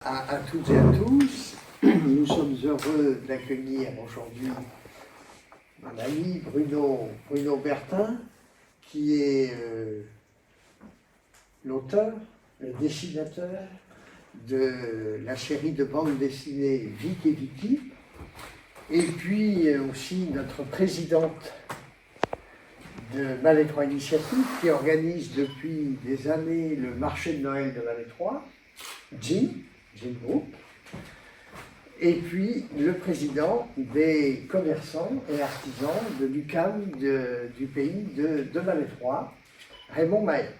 à toutes et à tous. Nous sommes heureux d'accueillir aujourd'hui mon ami Bruno Bertin, qui est l'auteur, le dessinateur de la série de bande dessinée Vic et Vicky, et puis aussi notre présidente de Malétroit Initiative, qui organise depuis des années le marché de Noël de Malétroit, Jean Group, et puis le président des commerçants et artisans de l'UQAM du pays de Malétroit, Raymond Maher.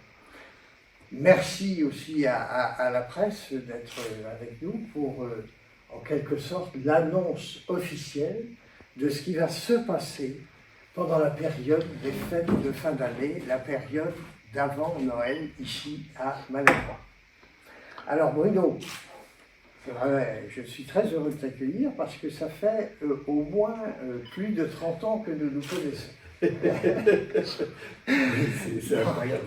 Merci aussi à la presse d'être avec nous pour, en quelque sorte, l'annonce officielle de ce qui va se passer pendant la période des fêtes de fin d'année, la période d'avant Noël, ici à Malétroit. Alors Bruno, je suis très heureux de t'accueillir parce que ça fait au moins plus de 30 ans que nous nous connaissons. C'est incroyable.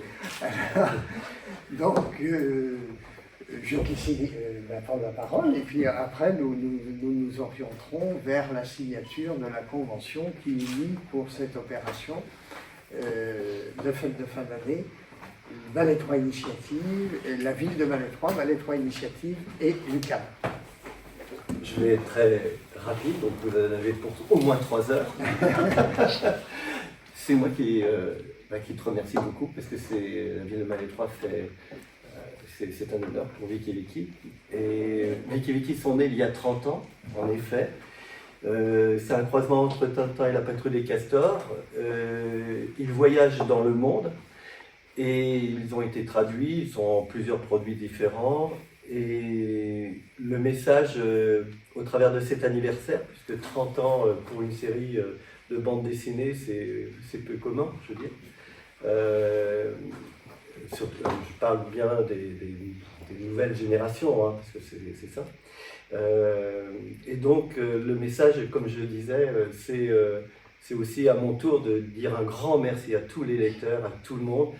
Donc, je vais essayer de prendre la parole et puis après nous orienterons vers la signature de la convention qui unit pour cette opération de fête de fin d'année Malétroit Initiative, la ville de Malétroit, Malétroit Initiative et l'UQAM. Je vais être très rapide, donc vous en avez pour au moins 3 heures. C'est moi qui te remercie beaucoup parce que la ville de Malétroit c'est un honneur pour Vic et Vicky. Et Vic et Vicky sont nés il y a 30 ans, en effet. C'est un croisement entre Tintin et la patrouille des castors. Ils voyagent dans le monde et ils ont été traduits, ils sont en plusieurs produits différents. Et le message au travers de cet anniversaire, puisque 30 ans pour une série de bandes dessinées, c'est peu commun, je veux dire. Je parle bien des nouvelles générations, hein, parce que c'est ça. Et donc le message, comme je le disais, c'est aussi à mon tour de dire un grand merci à tous les lecteurs, à tout le monde,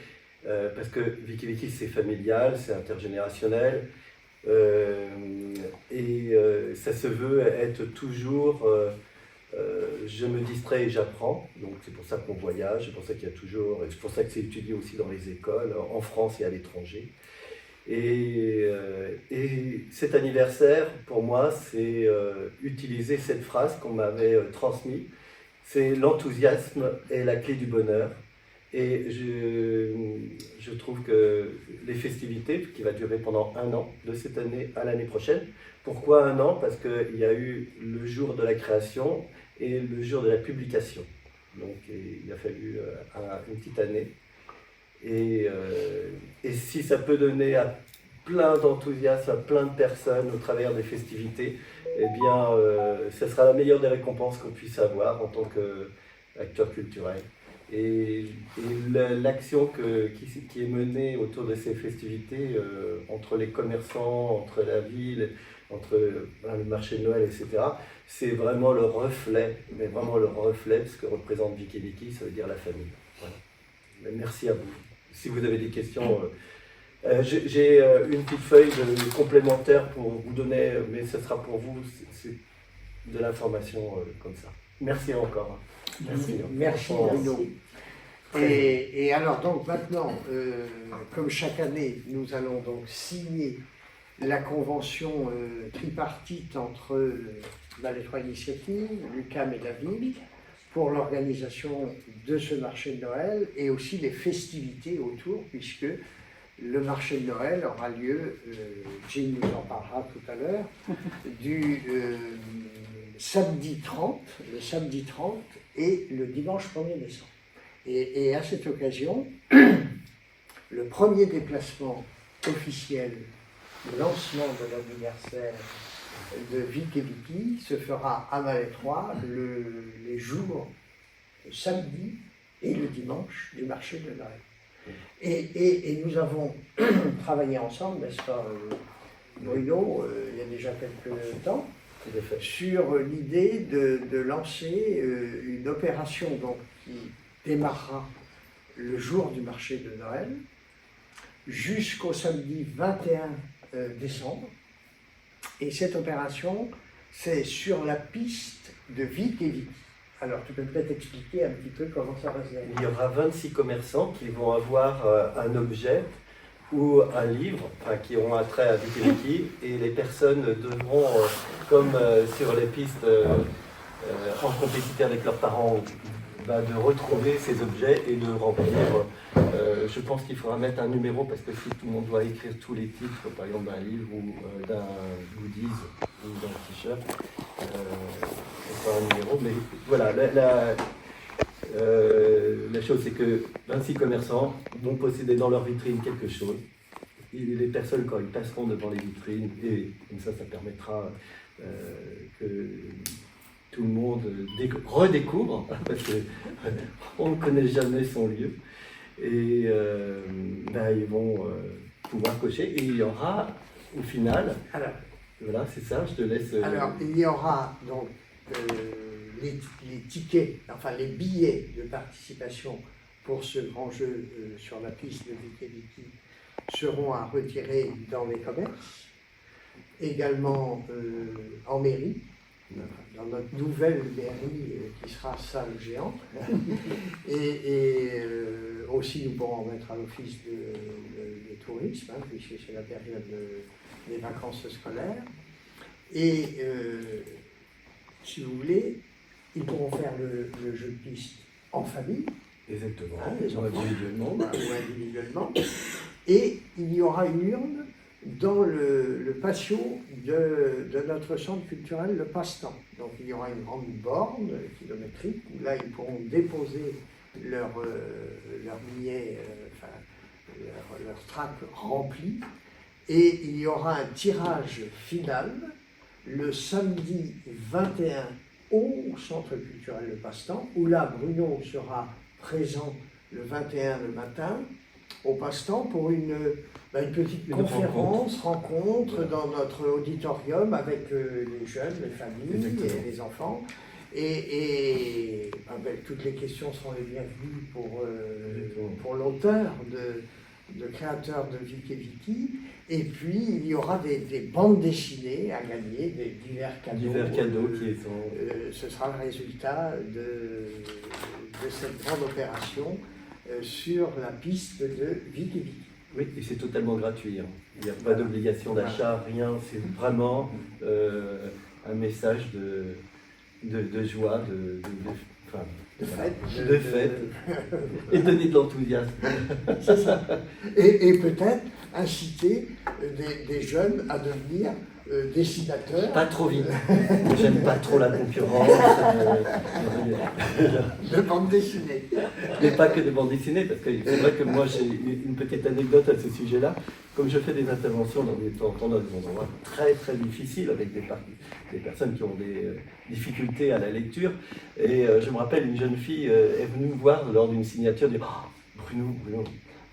parce que Vic et Vicky c'est familial, c'est intergénérationnel, et ça se veut être toujours je me distrais et j'apprends, donc c'est pour ça qu'on voyage, c'est pour ça qu'il y a toujours, c'est pour ça que c'est étudié aussi dans les écoles, en France et à l'étranger. Et cet anniversaire, pour moi, c'est utiliser cette phrase qu'on m'avait transmise, c'est l'enthousiasme est la clé du bonheur. Et je trouve que les festivités, qui va durer pendant 1 an, de cette année à l'année prochaine. Pourquoi 1 an? Parce qu'il y a eu le jour de la création et le jour de la publication. Donc il a fallu une petite année. Et si ça peut donner à plein d'enthousiasme, à plein de personnes au travers des festivités, eh bien, ce sera la meilleure des récompenses qu'on puisse avoir en tant qu'acteur culturel. Et l'action qui est menée autour de ces festivités, entre les commerçants, entre la ville, entre le marché de Noël, etc., c'est vraiment le reflet, mais vraiment le reflet de ce que représente Vic et Vicky, ça veut dire la famille. Voilà. Mais merci à vous. Si vous avez des questions, j'ai une petite feuille complémentaire pour vous donner, mais ce sera pour vous, c'est de l'information comme ça. Merci encore. Merci Bruno. Et alors donc maintenant, comme chaque année, nous allons donc signer la convention tripartite entre Malétroit Initiative, l'UQAM et la ville pour l'organisation de ce marché de Noël et aussi les festivités autour, puisque le marché de Noël aura lieu, Jean nous en parlera tout à l'heure, du samedi 30, le samedi 30 et le dimanche 1er décembre. Et à cette occasion, le premier déplacement officiel de lancement de l'anniversaire de Vic et Vicky se fera à Malétroit les jours samedi et le dimanche du marché de Noël. Et nous avons travaillé ensemble, n'est-ce pas, Bruno, il y a déjà quelques temps, sur l'idée de lancer une opération donc, qui démarrera le jour du marché de Noël jusqu'au samedi 21 décembre, Et cette opération, c'est sur la piste de Vic et Vicky. Alors, tu peux peut-être expliquer un petit peu comment ça va se dérouler. Il y aura 26 commerçants qui vont avoir un objet ou un livre, enfin, qui auront un trait à Vic et Vicky, et les personnes devront, comme sur les pistes en compétition avec leurs parents, de retrouver ces objets et de remplir. Je pense qu'il faudra mettre un numéro parce que si tout le monde doit écrire tous les titres, par exemple d'un livre ou d'un goodies ou d'un t-shirt, il faudra un numéro. Mais voilà, la chose c'est que 26 commerçants vont posséder dans leur vitrine quelque chose. Et les personnes, quand ils passeront devant les vitrines, et comme ça permettra que tout le monde redécouvre, parce qu'on ne connaît jamais son lieu, et ils vont pouvoir cocher. Et il y aura, au final, alors, voilà, c'est ça, je te laisse... Alors, il y aura donc les tickets, enfin les billets de participation pour ce grand jeu sur la piste de Vic et Vicky seront à retirer dans les commerces, également en mairie, dans notre nouvelle mairie qui sera salle géante, et aussi nous pourrons en mettre à l'office de tourisme, puisque c'est la période des vacances scolaires. Et si vous voulez, ils pourront faire le jeu de piste en famille. Exactement, individuellement. Ou individuellement. Et il y aura une urne dans le patio de notre centre culturel, le Passe-Temps. Donc il y aura une grande borne kilométrique où là ils pourront déposer leur billet, leur trac rempli. Et il y aura un tirage final le samedi 21 au centre culturel Le Passe-Temps, où là Bruno sera présent le 21 le matin au Passe-Temps pour une petite conférence, rencontre dans notre auditorium avec les jeunes, les familles. Exactement. Et les enfants. Et toutes les questions seront les bienvenues pour l'auteur, le créateur de Vic et Vicky. Et puis, il y aura des bandes dessinées à gagner, des divers cadeaux. Ce sera le résultat de cette grande opération sur la piste de Vic et Vicky. Oui, et c'est totalement gratuit. Il n'y a pas d'obligation d'achat, rien. C'est vraiment un message de joie, de fête et donner de l'enthousiasme. C'est ça. Et peut-être inciter des jeunes à devenir dessinateurs. Pas trop vite. J'aime pas trop la concurrence. De bande dessinée. Mais pas que de bande dessinée, parce que c'est vrai que moi j'ai une petite anecdote à ce sujet-là. Comme je fais des interventions dans des endroits très très difficiles avec des personnes qui ont des difficultés à la lecture, et je me rappelle une jeune fille est venue me voir lors d'une signature, dire oh, Bruno,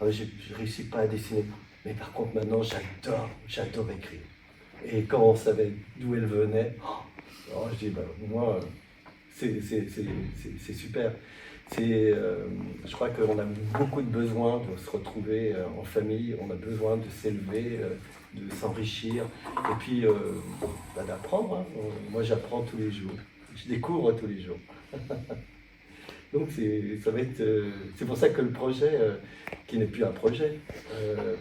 je ne réussis pas à dessiner, mais par contre maintenant j'adore écrire. Et quand on savait d'où elle venait, je dis moi c'est super. Je crois qu'on a beaucoup de besoin de se retrouver en famille, on a besoin de s'élever, de s'enrichir, et puis d'apprendre. Moi j'apprends tous les jours, je découvre tous les jours. Donc ça va être, c'est pour ça que le projet, qui n'est plus un projet,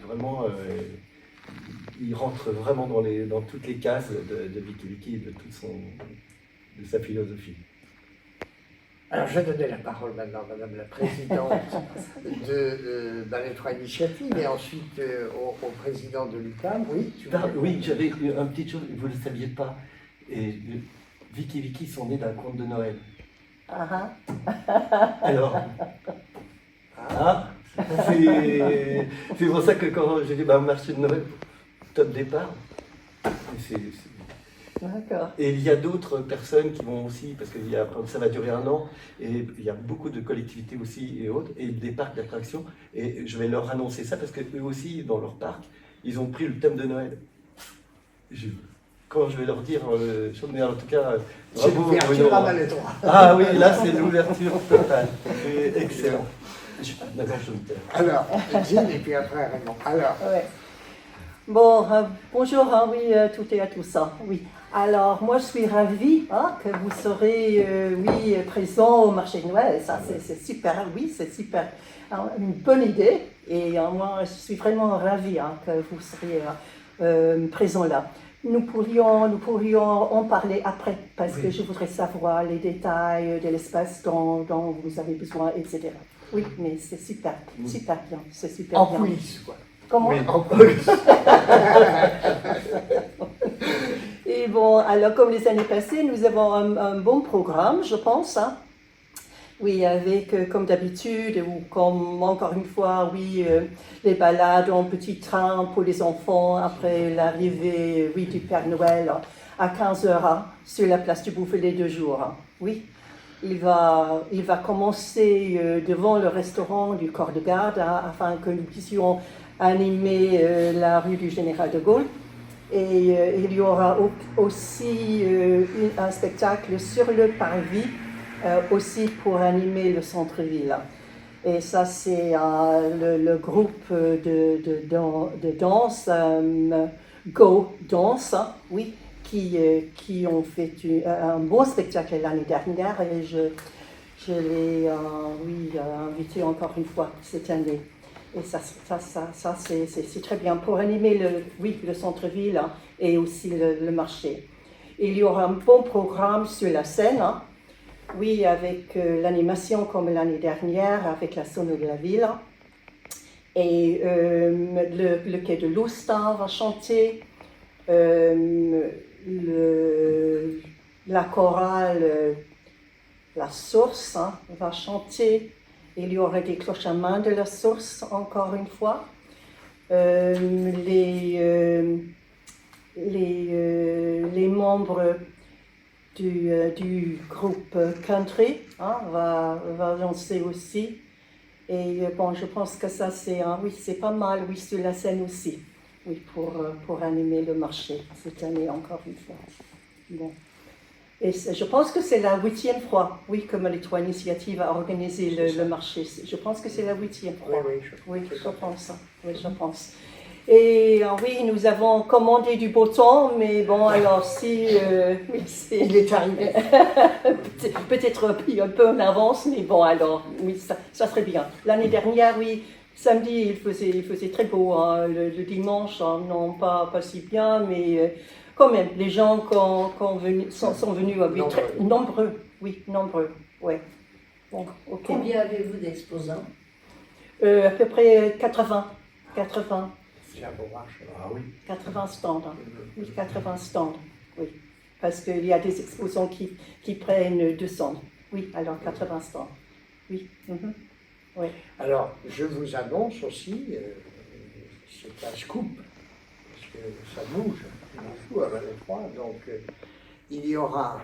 vraiment, il rentre vraiment dans toutes les cases de Vic et Vicky, de sa philosophie. Alors, je vais donner la parole maintenant à Madame la Présidente de Ballet 3 Initiative et ensuite au Président de l'UQAM. Oui, oui, j'avais une petite chose, vous ne le saviez pas. Et Vic et Vicky sont nés d'un conte de Noël. Alors, c'est pour ça que quand j'ai dit marché de Noël, top départ, D'accord. Et il y a d'autres personnes qui vont aussi, parce que ça va durer 1 an, et il y a beaucoup de collectivités aussi et autres, et des parcs d'attractions, et je vais leur annoncer ça, parce qu'eux aussi, dans leur parc, ils ont pris le thème de Noël. Quand je vais leur dire, mais en tout cas, c'est l'ouverture à Ballet 3. Ah oui, là c'est l'ouverture totale, c'est excellent. D'accord, je me tais. Alors, Gilles, et puis après Raymond. Alors, ouais. Bon, bonjour, oui, toutes et à tous. Oui. Alors, moi, je suis ravie que vous serez, oui, présents au marché de Noël. Ça, c'est super, oui, c'est super. Une bonne idée. Et moi, je suis vraiment ravie que vous seriez présents là. Nous pourrions en parler après, parce que je voudrais savoir les détails de l'espace dont vous avez besoin, etc. Oui, mais c'est super, super bien. C'est super En bien. coulisses, quoi. Comment? Oui. En coulisses. Et bon, alors comme les années passées, nous avons un bon programme, je pense. Oui, avec, comme d'habitude, ou comme encore une fois, oui, les balades en petit train pour les enfants après l'arrivée, oui, du Père Noël à 15 heures sur la place du Bouffay les 2 jours. Oui, il va commencer devant le restaurant du corps de garde afin que nous puissions animer la rue du Général de Gaulle. Et il y aura aussi un spectacle sur le parvis, aussi pour animer le centre-ville. Et ça, c'est le groupe de danse, Go Dance, oui, qui ont fait un bon spectacle l'année dernière. Et je l'ai oui, invité encore une fois cette année. Et ça c'est très bien pour animer le centre-ville et aussi le marché. Il y aura un bon programme sur la scène, oui, avec l'animation comme l'année dernière, avec la Sono de la Ville. Et le quai de l'Oustin va chanter, la chorale La Source va chanter. Il y aura des cloches à main de la Source, encore une fois. Les membres du groupe Country va danser aussi. Et bon, je pense que ça, oui, c'est pas mal, oui, sur la scène aussi, oui, pour animer le marché cette année, encore une fois. Bon. Et je pense que c'est la 8e fois, oui, que Molitoire Initiative a organisé le marché. Je pense que c'est la 8e fois. Oui, je pense. Oui, je pense. Et oui, nous avons commandé du beau temps, mais bon, alors si... oui, il est arrivé. Peut-être un peu en avance, mais bon, alors, oui, ça serait bien. L'année dernière, oui, samedi, il faisait très beau. Le dimanche, non, pas si bien, mais... quand même, les gens sont venus très nombreux. Oui, nombreux. Ouais. Bon, okay. Combien avez-vous d'exposants? À peu près 80. C'est un bon marché. Ah oui. 80 stands. Oui, 80 stands. Oui. Parce qu'il y a des exposants qui prennent 200. Oui, alors 80 stands. Oui. Oui. Alors, je vous annonce aussi, c'est un scoop, parce que ça bouge beaucoup à Valais-Trois. Donc, il y aura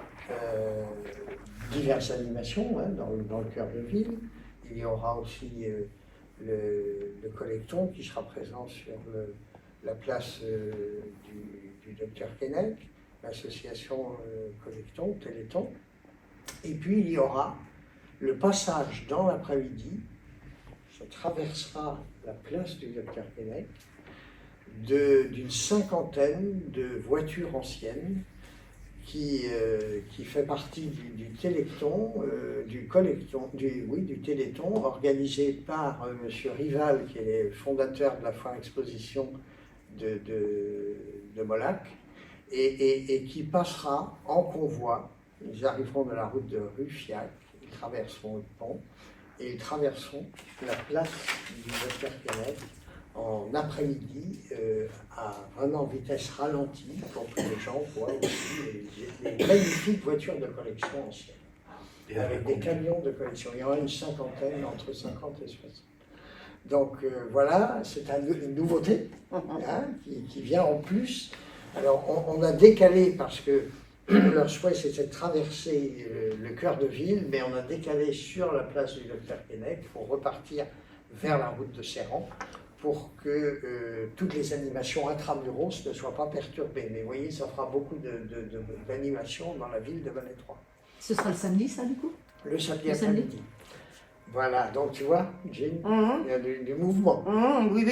diverses animations dans le cœur de ville. Il y aura aussi le collecton qui sera présent sur la place du docteur Keinec, l'association Collecton, Téléthon. Et puis, il y aura le passage dans l'après-midi. Ça traversera la place du docteur Keinec d'une cinquantaine de voitures anciennes qui fait partie du Téléthon, du Téléthon, organisé par M. Rival, qui est le fondateur de la foire exposition de Molac, et qui passera en convoi. Ils arriveront de la route de Ruffiac, ils traverseront le pont, et ils traverseront la place du docteur Keinec en après-midi à vraiment vitesse ralentie pour que les gens voient aussi les magnifiques voitures de collection anciennes. Avec des camions de collection. Il y en aura une cinquantaine, entre 50 et 60. Donc voilà, c'est une nouveauté qui vient en plus. Alors on a décalé parce que leur souhait c'était de traverser le cœur de ville, mais on a décalé sur la place du docteur Keinec pour repartir vers la route de Serran pour que toutes les animations intramuros ne soient pas perturbées. Mais vous voyez, ça fera beaucoup d'animations dans la ville de Valais-Trois. Ce sera le samedi, ça, du coup? Le samedi après-midi. Voilà, donc tu vois, Jean, il y a du mouvement. Oui,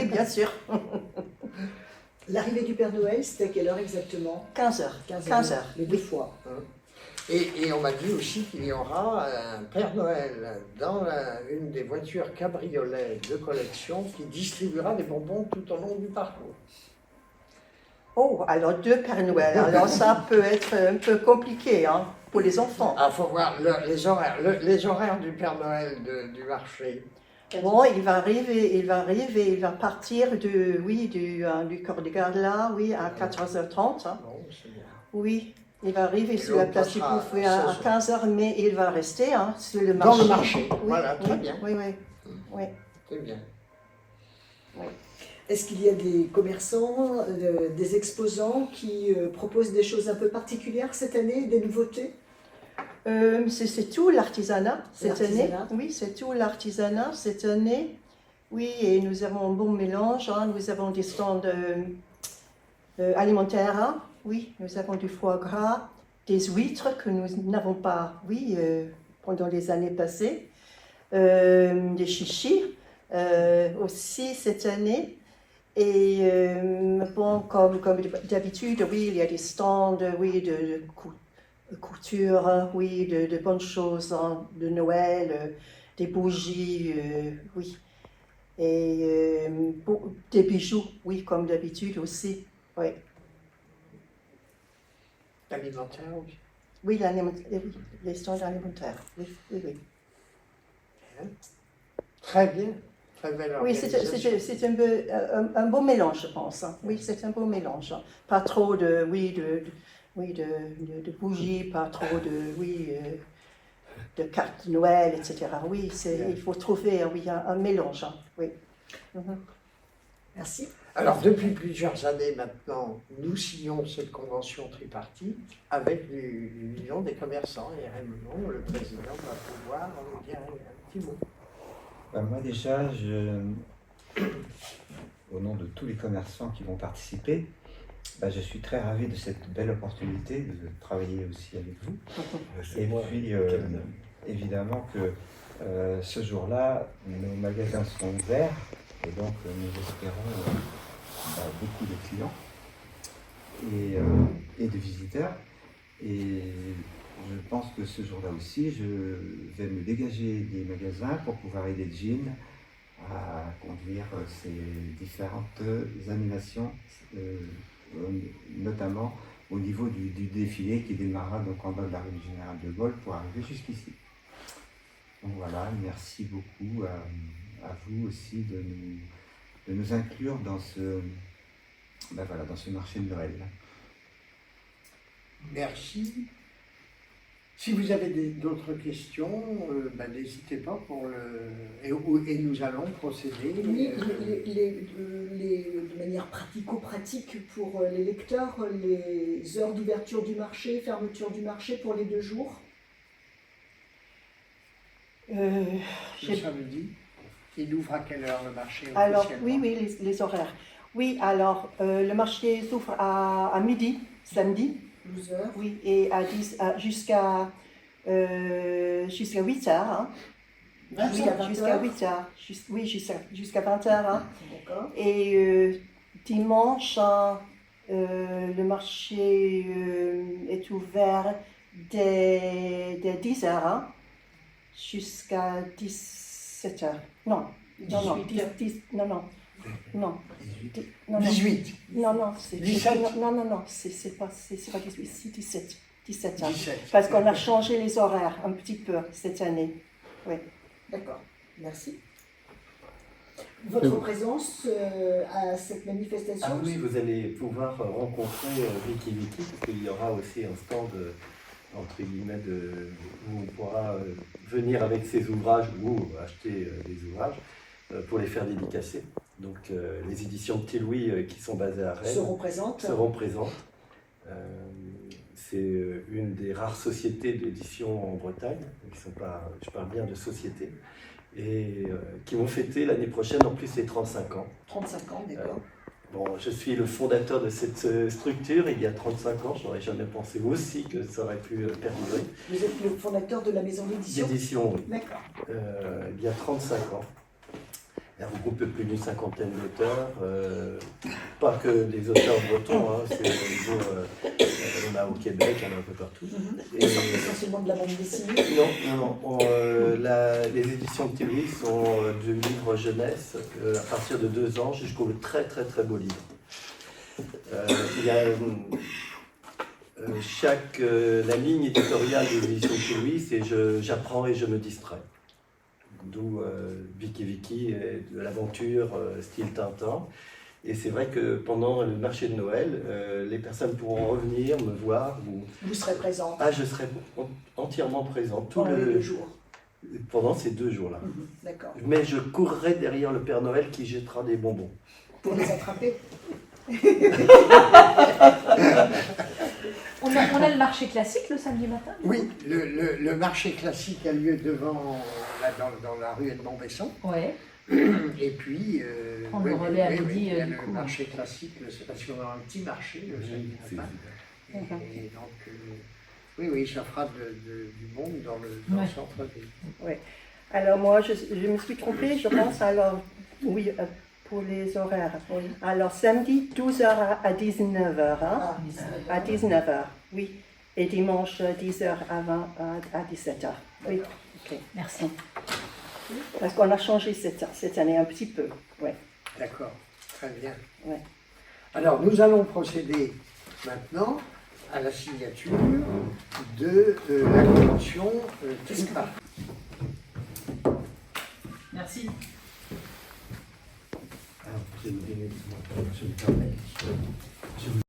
bien sûr. L'arrivée du Père Noël, c'était à quelle heure exactement? 15 heures. 15 heures. Les deux fois. Et on m'a dit aussi qu'il y aura un Père Noël dans une des voitures cabriolets de collection qui distribuera des bonbons tout au long du parcours. Oh, alors 2 Pères Noël. Alors ça peut être un peu compliqué hein, pour les enfants. Ah, faut voir les horaires du Père Noël du marché. Bon, il va arriver, il va partir du corps de garde là, oui, à 14h30. Hein. Bon, c'est bien. Oui, il va arriver Et sur la l'autre place du passera Bouffet à à 16h. 15h, mais il va rester hein, sur le Dans marché. le marché, Oui, voilà, très oui, bien. Oui, oui, oui. C'est bien. Est-ce qu'il y a des commerçants, des exposants qui proposent des choses un peu particulières cette année, des nouveautés? C'est tout l'artisanat cette année. L'artisanat. Oui, c'est tout l'artisanat cette année. Oui, et nous avons un bon mélange. Hein. Nous avons des stands alimentaires. Hein. Oui, nous avons du foie gras, des huîtres que nous n'avons pas, oui, pendant les années passées, des chichis aussi cette année. Et bon, comme d'habitude, oui, il y a des stands, oui, de couture, oui, de bonnes choses, hein, de Noël, des bougies, oui. Et des bijoux, oui, comme d'habitude aussi, oui. Alimentaire aussi. Oui, les stands alimentaires, oui, oui, oui. Très bien. Très belle Oui, organisation. c'est un beau mélange, je pense. Hein. Oui, c'est un beau mélange. Hein. Pas trop de bougies, pas trop de cartes de Noël, etc. Oui, il faut trouver un mélange. Hein. Oui. Mhm. Merci. Alors, depuis plusieurs années maintenant, nous signons cette convention tripartite avec l'Union des commerçants. Et Raymond, le président, va pouvoir dire un petit mot. Moi déjà, au nom de tous les commerçants qui vont participer, je suis très ravi de cette belle opportunité de travailler aussi avec vous. Et puis, évidemment que ce jour-là, nos magasins seront ouverts et donc nous espérons beaucoup de clients et de visiteurs. Et je pense que ce jour-là aussi, je vais me dégager des magasins pour pouvoir aider Jean à conduire ces différentes animations, notamment au niveau du défilé qui démarrera donc en bas de la rue du Général de Gaulle pour arriver jusqu'ici. Donc voilà, merci beaucoup à vous aussi de nous inclure dans ce marché de Noël. Merci. Si vous avez d'autres questions, n'hésitez pas et nous allons procéder. Oui, de manière pratico-pratique pour les lecteurs, les heures d'ouverture du marché, fermeture du marché pour les 2 jours. Le samedi, il ouvre à quelle heure le marché Alors, officiellement? oui, les horaires. Oui, alors, le marché s'ouvre à midi, samedi. 12 heures. Oui, et jusqu'à 8 heures. Hein. Jusqu'à 20 Jusqu'à heures. 8 heures. Oui, jusqu'à 20 heures. Hein. D'accord. Et dimanche, hein, le marché est ouvert dès 10 heures hein, jusqu'à 17 heures. Non, 18. Non, c'est 17. Non, c'est pas 18, c'est 17. 17 ans. 17. Parce qu'on a changé les horaires un petit peu cette année. Oui. D'accord, merci. Votre présence à cette manifestation? Ah oui, vous allez pouvoir rencontrer Vicky, parce qu'il y aura aussi un stand, entre guillemets, où on pourra venir avec ses ouvrages ou acheter des ouvrages pour les faire dédicacer. Donc les éditions de Petit Louis qui sont basées à Rennes seront présentes. C'est une des rares sociétés d'édition en Bretagne, je parle bien de société, et qui vont fêter l'année prochaine en plus les 35 ans. 35 ans, d'accord. Je suis le fondateur de cette structure il y a 35 ans, je n'aurais jamais pensé aussi que ça aurait pu perdurer. Vous êtes le fondateur de la maison d'édition? D'édition, oui. D'accord. Il y a 35 ans. Elle regroupe plus d'une 50aine d'auteurs, pas que les auteurs bretons, hein, c'est au niveau, on a au Québec, il y en a un peu partout. Et, Essentiellement de la bande dessinée. les éditions de Théorie sont du livre jeunesse à partir de 2 ans jusqu'au très très très beau livre. Il y a la ligne éditoriale des éditions de Théorie, c'est j'apprends et je me distrais. D'où Vicky Vicky et de l'aventure style Tintin. Et c'est vrai que pendant le marché de Noël, les personnes pourront revenir me voir. Vous serez présent Ah, je serai entièrement présent pendant les 2 jours. pendant ces 2 jours-là. D'accord. Mais je courrai derrière le Père Noël qui jettera des bonbons. Pour les attraper. On a le marché classique le samedi matin? Oui, le marché classique a lieu devant, là, dans la rue Edmond-Besson. Ouais. Et puis, Prendre le relais à midi, il y a du le coup. marché classique, c'est parce qu'on a un petit marché le samedi c'est- matin. Et donc, oui, ça fera du monde dans le centre-ville. Alors moi, je me suis trompée, je pense, alors, oui, pour les horaires. Oui. Alors samedi, 12h à 19h, hein? Ah, À 19h, oui. Et dimanche, 10h à 17h. Oui, d'accord. ok. Merci. Parce qu'on a changé cette année un petit peu, ouais. D'accord, très bien. Ouais. Alors, nous allons procéder maintenant à la signature de la convention tripartite. Merci. Alors, je vais vous donner, je me permets.